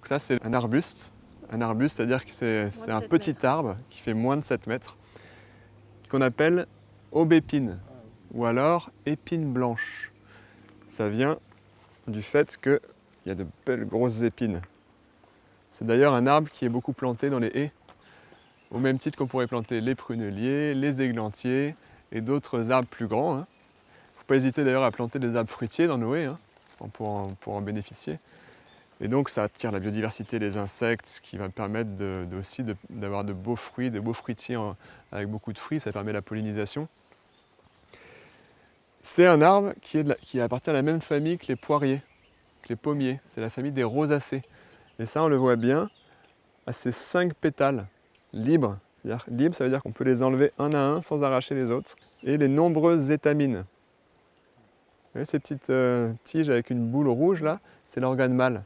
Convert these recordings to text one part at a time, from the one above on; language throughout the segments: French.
ça, c'est un arbuste. Un arbuste, c'est-à-dire que c'est un petit arbre qui fait moins de 7 mètres, qu'on appelle aubépine, ou alors épine blanche. Ça vient du fait qu'il y a de belles grosses épines. C'est d'ailleurs un arbre qui est beaucoup planté dans les haies, au même titre qu'on pourrait planter les pruneliers, les églantiers et d'autres arbres plus grands. Il ne faut pas hésiter d'ailleurs à planter des arbres fruitiers dans nos haies pour en bénéficier. Et donc ça attire la biodiversité, les insectes, ce qui va permettre aussi d'avoir de beaux fruits, de beaux fruitiers avec beaucoup de fruits, ça permet la pollinisation. C'est un arbre qui appartient à la même famille que les poiriers, que les pommiers, c'est la famille des rosacées. Et ça on le voit bien à ces 5 pétales libres. Libres, ça veut dire qu'on peut les enlever un à un sans arracher les autres. Et les nombreuses étamines. Vous voyez ces petites tiges avec une boule rouge là, c'est l'organe mâle.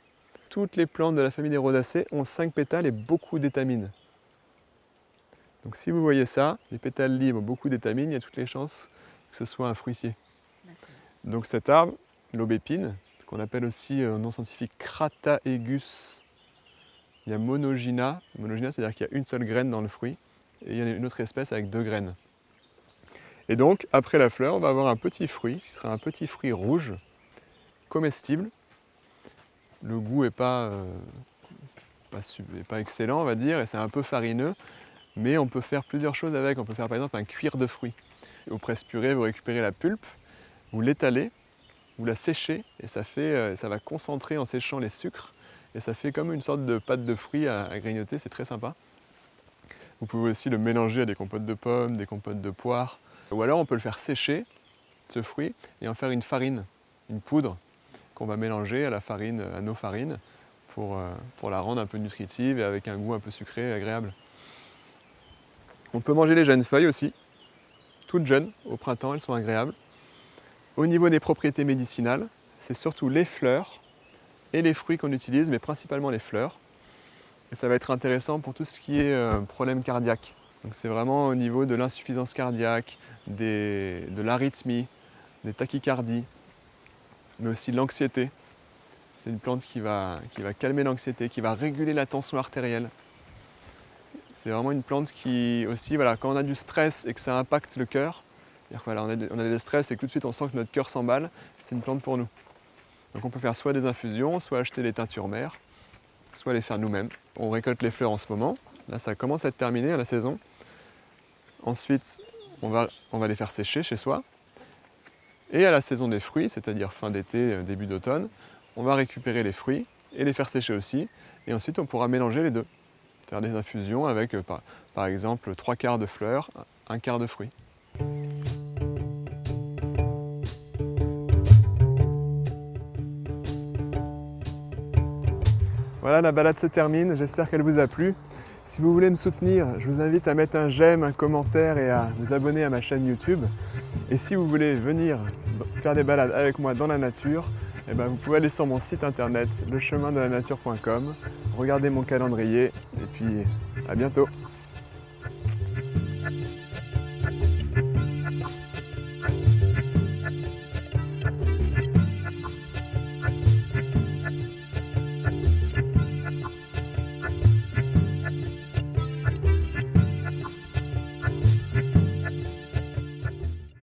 Toutes les plantes de la famille des rosacées ont 5 pétales et beaucoup d'étamines. Donc si vous voyez ça, les pétales libres, beaucoup d'étamines, il y a toutes les chances que ce soit un fruitier. Donc cet arbre, l'aubépine, qu'on appelle aussi au nom scientifique Crataegus, il y a Monogyna. Monogyna, c'est-à-dire qu'il y a une seule graine dans le fruit, et il y a une autre espèce avec 2 graines. Et donc, après la fleur, on va avoir un petit fruit, qui sera un petit fruit rouge, comestible. Le goût n'est pas excellent, on va dire, et c'est un peu farineux, mais on peut faire plusieurs choses avec. On peut faire par exemple un cuir de fruits. Au presse-purée, vous récupérez la pulpe, vous l'étalez, vous la séchez, et ça va concentrer en séchant les sucres, et ça fait comme une sorte de pâte de fruits à grignoter, c'est très sympa. Vous pouvez aussi le mélanger à des compotes de pommes, des compotes de poires, ou alors on peut le faire sécher, ce fruit, et en faire une farine, une poudre, qu'on va mélanger à la farine, à nos farines, pour la rendre un peu nutritive et avec un goût un peu sucré et agréable. On peut manger les jeunes feuilles aussi, toutes jeunes, au printemps, elles sont agréables. Au niveau des propriétés médicinales, c'est surtout les fleurs et les fruits qu'on utilise, mais principalement les fleurs. Et ça va être intéressant pour tout ce qui est problème cardiaque. Donc c'est vraiment au niveau de l'insuffisance cardiaque, de l'arythmie, des tachycardies, mais aussi de l'anxiété. C'est une plante qui va calmer l'anxiété, qui va réguler la tension artérielle. C'est vraiment une plante qui aussi, voilà, quand on a du stress et que ça impacte le cœur, voilà, on a des stress et que tout de suite on sent que notre cœur s'emballe, c'est une plante pour nous. Donc on peut faire soit des infusions, soit acheter des teintures mères, soit les faire nous-mêmes. On récolte les fleurs en ce moment, là ça commence à être terminé à la saison. Ensuite, on va les faire sécher chez soi. Et à la saison des fruits, c'est-à-dire fin d'été, début d'automne, on va récupérer les fruits et les faire sécher aussi. Et ensuite, on pourra mélanger les deux. Faire des infusions avec, par exemple, 3/4 de fleurs, 1/4 de fruits. Voilà, la balade se termine, j'espère qu'elle vous a plu. Si vous voulez me soutenir, je vous invite à mettre un j'aime, un commentaire et à vous abonner à ma chaîne YouTube. Et si vous voulez venir faire des balades avec moi dans la nature, eh ben vous pouvez aller sur mon site internet, lechemindelaNature.com, regarder mon calendrier et puis à bientôt.